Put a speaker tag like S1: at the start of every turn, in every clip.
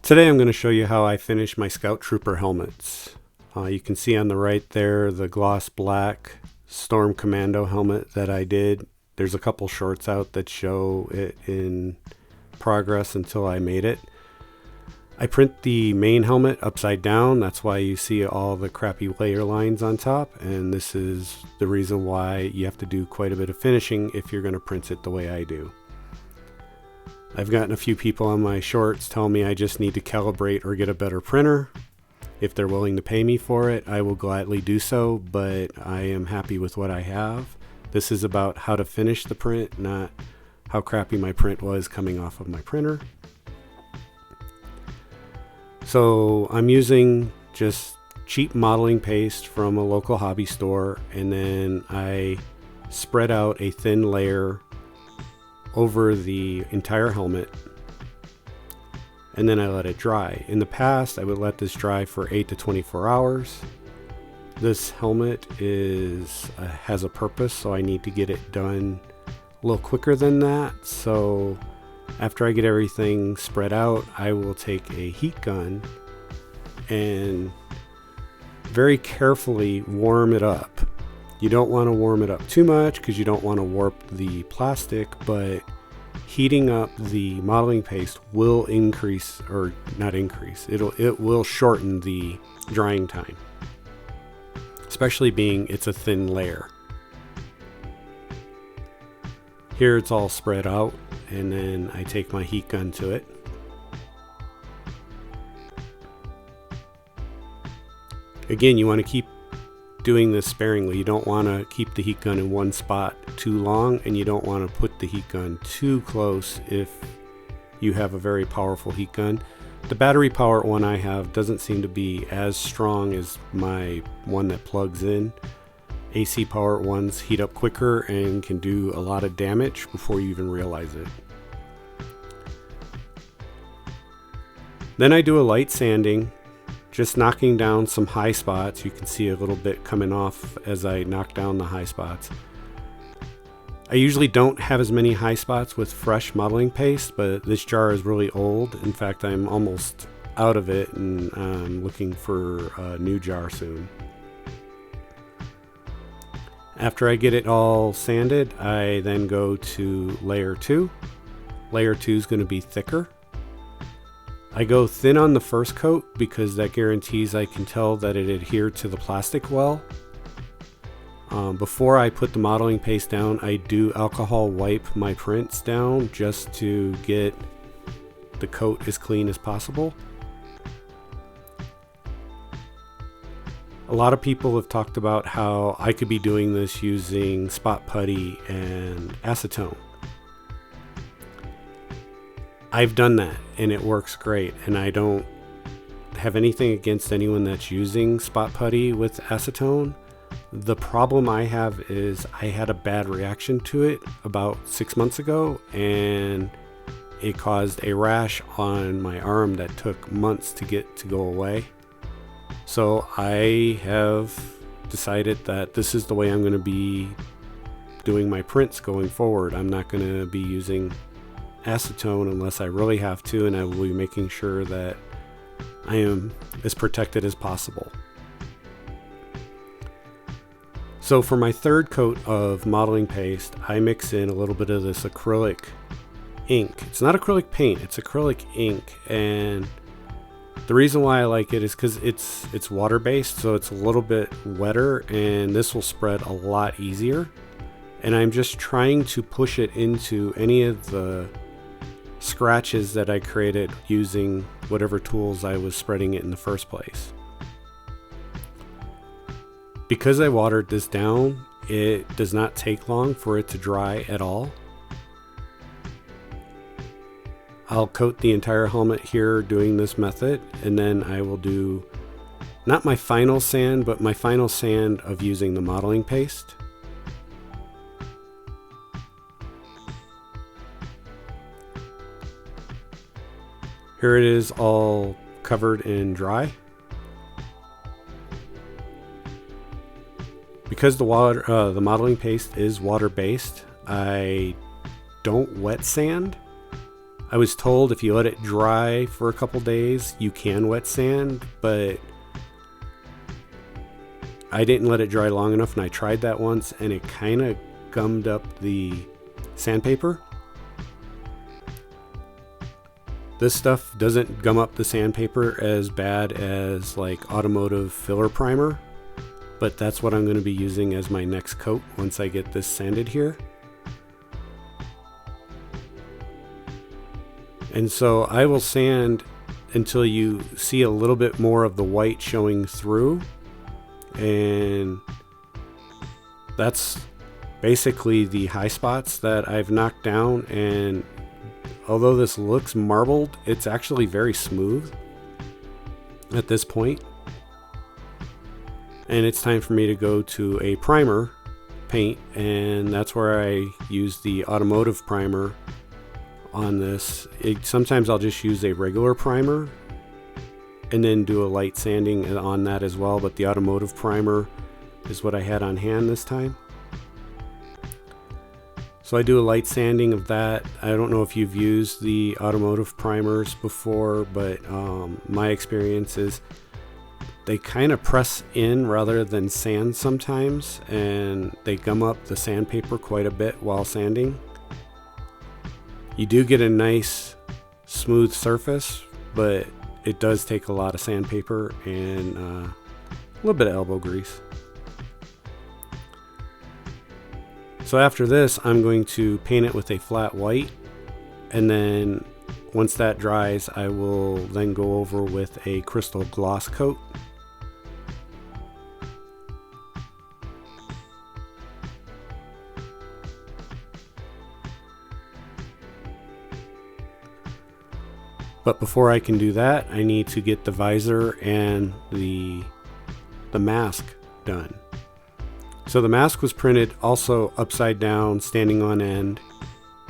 S1: Today I'm going to show you how I finish my Scout Trooper helmets. You can see on the right there the gloss black Storm Commando helmet that I did. There's a couple shorts out that show it in progress until I made it. I print the main helmet upside down. That's why you see all the crappy layer lines on top, and this is the reason why you have to do quite a bit of finishing if you're going to print it the way I do. I've gotten a few people on my shorts tell me I just need to calibrate or get a better printer. If they're willing to pay me for it, I will gladly do so, but I am happy with what I have. This is about how to finish the print, not how crappy my print was coming off of my printer. So I'm using just cheap modeling paste from a local hobby store, and then I spread out a thin layer over the entire helmet, and then I let it dry. In the past, I would let this dry for 8 to 24 hours. This helmet has a purpose, so I need to get it done a little quicker than that. So after I get everything spread out, I will take a heat gun and very carefully warm it up. You don't want to warm it up too much because you don't want to warp the plastic, but heating up the modeling paste will increase, or not increase, it will shorten the drying time, especially being it's a thin layer. Here it's all spread out, and then I take my heat gun to it. Again, you want to keep doing this sparingly. You don't want to keep the heat gun in one spot too long, and you don't want to put the heat gun too close if you have a very powerful heat gun. The battery powered one I have doesn't seem to be as strong as my one that plugs in. AC powered ones heat up quicker and can do a lot of damage before you even realize it. Then I do a light sanding, just knocking down some high spots. You can see a little bit coming off as I knock down the high spots. I usually don't have as many high spots with fresh modeling paste, but this jar is really old. In fact, I'm almost out of it, and I'm looking for a new jar soon. After I get it all sanded, I then go to layer 2. Layer 2 is going to be thicker. I go thin on the first coat because that guarantees I can tell that it adhered to the plastic well. Before I put the modeling paste down, I do alcohol wipe my prints down just to get the coat as clean as possible. A lot of people have talked about how I could be doing this using spot putty and acetone. I've done that and it works great, and I don't have anything against anyone that's using spot putty with acetone. The problem I have is I had a bad reaction to it about 6 months ago, and it caused a rash on my arm that took months to get to go away. So I have decided that this is the way I'm going to be doing my prints going forward. I'm not going to be using acetone unless I really have to, and I will be making sure that I am as protected as possible. So for my third coat of modeling paste, I mix in a little bit of this acrylic ink. It's not acrylic paint, it's acrylic ink, and the reason why I like it is because it's water based, so it's a little bit wetter, and this will spread a lot easier. And I'm just trying to push it into any of the scratches that I created using whatever tools I was spreading it in the first place. Because I watered this down, it does not take long for it to dry at all. I'll coat the entire helmet here doing this method, and then I will do not my final sand, but my final sand of using the modeling paste. Here it is all covered and dry. Because the modeling paste is water based, I don't wet sand. I was told if you let it dry for a couple days, you can wet sand, but I didn't let it dry long enough, and I tried that once, and it kind of gummed up the sandpaper. This stuff doesn't gum up the sandpaper as bad as like automotive filler primer, but that's what I'm going to be using as my next coat once I get this sanded here. And so I will sand until you see a little bit more of the white showing through. And that's basically the high spots that I've knocked down. And although this looks marbled, it's actually very smooth at this point. And it's time for me to go to a primer paint, and that's where I use the automotive primer on this. Sometimes I'll just use a regular primer and then do a light sanding on that as well, but the automotive primer is what I had on hand this time. So I do a light sanding of that. I don't know if you've used the automotive primers before, but my experience is they kind of press in rather than sand sometimes, and they gum up the sandpaper quite a bit while sanding. You do get a nice smooth surface, but it does take a lot of sandpaper and a little bit of elbow grease. So after this, I'm going to paint it with a flat white, and then once that dries, I will then go over with a crystal gloss coat. But before I can do that, I need to get the visor and the mask done. So the mask was printed also upside down, standing on end,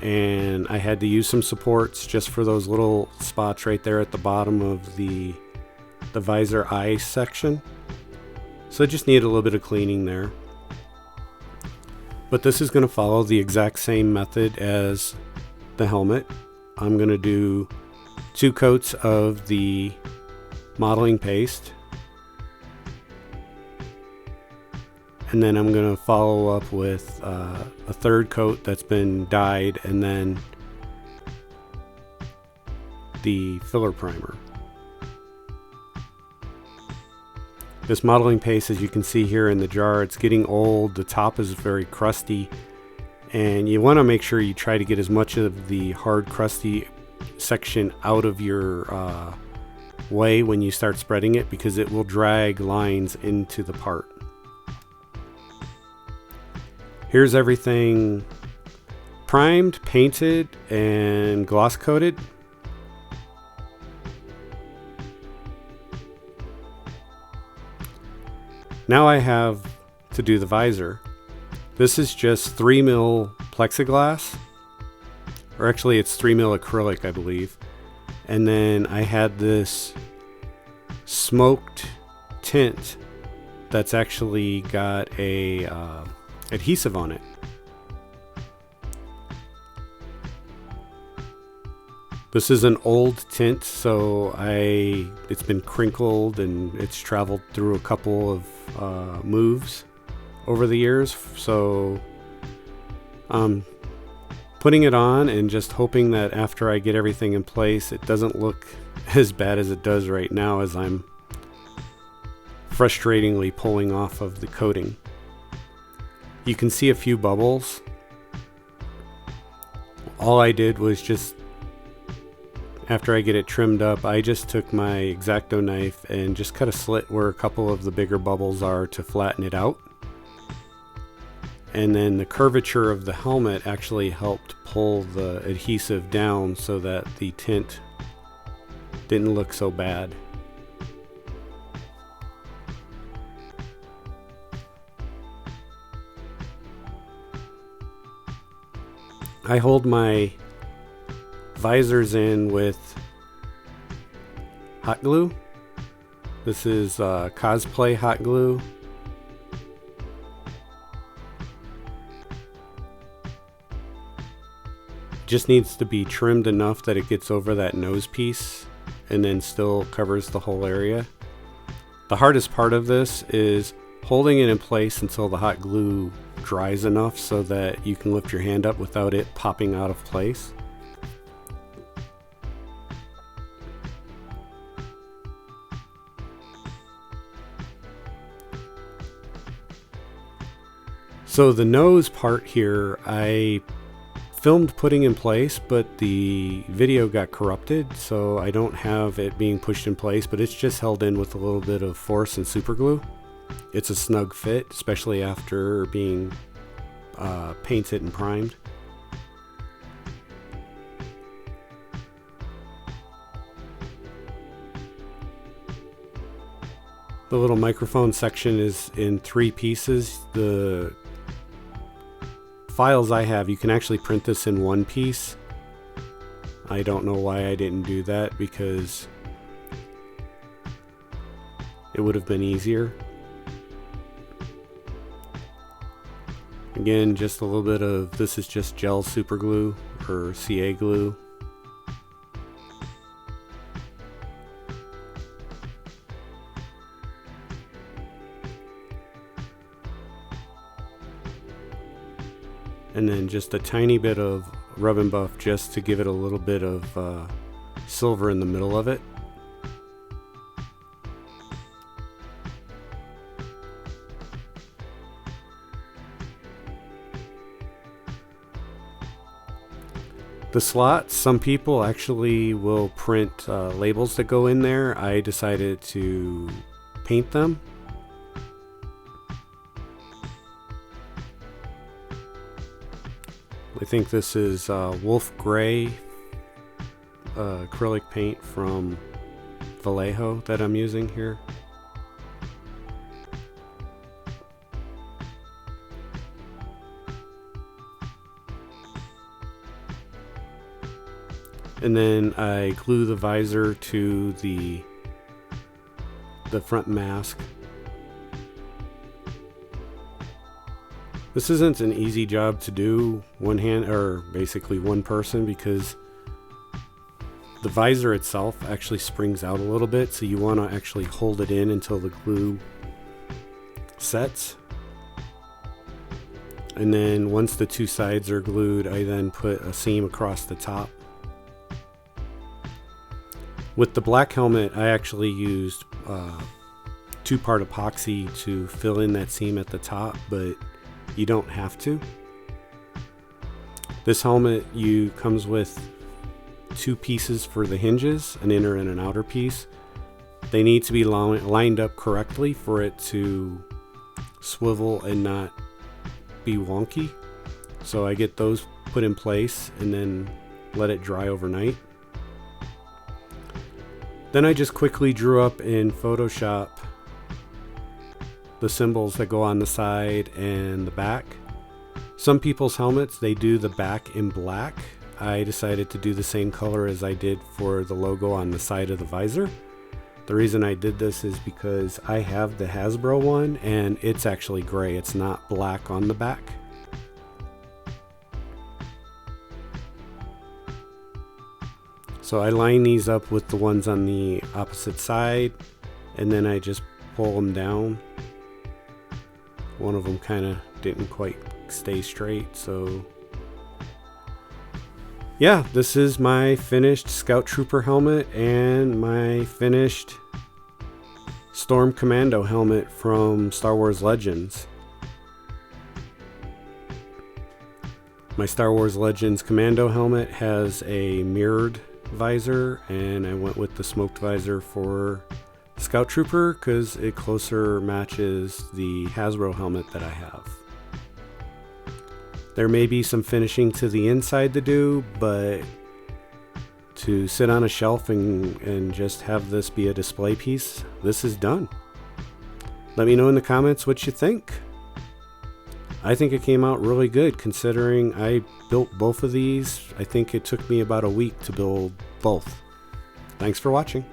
S1: and I had to use some supports just for those little spots right there at the bottom of the visor eye section. So I just needed a little bit of cleaning there. But this is going to follow the exact same method as the helmet. I'm going to do 2 coats of the modeling paste, and then I'm going to follow up with a 3rd coat that's been dyed, and then the filler primer. This modeling paste, as you can see here in the jar, it's getting old. The top is very crusty, and you want to make sure you try to get as much of the hard crusty section out of your way when you start spreading it, because it will drag lines into the part. Here's everything primed, painted, and gloss coated. Now I have to do the visor. This is just 3mm plexiglass, or actually it's 3mm acrylic, I believe. And then I had this smoked tint that's actually got a adhesive on it. This is an old tint, so it's been crinkled and it's traveled through a couple of moves over the years. So putting it on and just hoping that after I get everything in place, it doesn't look as bad as it does right now as I'm frustratingly pulling off of the coating. You can see a few bubbles. All I did was just, after I get it trimmed up, I just took my X-Acto knife and just cut a slit where a couple of the bigger bubbles are to flatten it out. And then the curvature of the helmet actually helped pull the adhesive down so that the tint didn't look so bad. I hold my visors in with hot glue. This is cosplay hot glue. just needs to be trimmed enough that it gets over that nose piece and then still covers the whole area. The hardest part of this is holding it in place until the hot glue dries enough so that you can lift your hand up without it popping out of place. So the nose part here, I filmed putting in place, but the video got corrupted, so I don't have it being pushed in place, but it's just held in with a little bit of force and super glue. It's a snug fit, especially after being painted and primed. The little microphone section is in 3 pieces. The files I have, you can actually print this in 1 piece. I don't know why I didn't do that, because it would have been easier. Again, just a little bit of, this is just gel super glue or CA glue. And then just a tiny bit of rub and buff just to give it a little bit of silver in the middle of it. The slots, some people actually will print labels that go in there. I decided to paint them. I think this is Wolf Gray acrylic paint from Vallejo that I'm using here. And then I glue the visor to the front mask. This isn't an easy job to do one hand, or basically one person, because the visor itself actually springs out a little bit, so you want to actually hold it in until the glue sets. And then once the 2 sides are glued, I then put a seam across the top. With the black helmet, I actually used 2-part epoxy to fill in that seam at the top, but you don't have to. This helmet comes with 2 pieces for the hinges, an inner and an outer piece. They need to be lined up correctly for it to swivel and not be wonky. So I get those put in place and then let it dry overnight. Then I just quickly drew up in Photoshop the symbols that go on the side and the back. Some people's helmets, they do the back in black. I decided to do the same color as I did for the logo on the side of the visor. The reason I did this is because I have the Hasbro one and it's actually gray. It's not black on the back. So I line these up with the ones on the opposite side, and then I just pull them down. One of them kind of didn't quite stay straight, so yeah, this is my finished Scout Trooper helmet and my finished Storm Commando helmet from Star Wars Legends. My Star Wars Legends Commando helmet has a mirrored visor, and I went with the smoked visor for Scout Trooper because it closer matches the Hasbro helmet that I have. There may be some finishing to the inside to do, but to sit on a shelf and just have this be a display piece, this is done. Let me know in the comments what you think. I think it came out really good considering I built both of these. I think it took me about a week to build both. Thanks for watching.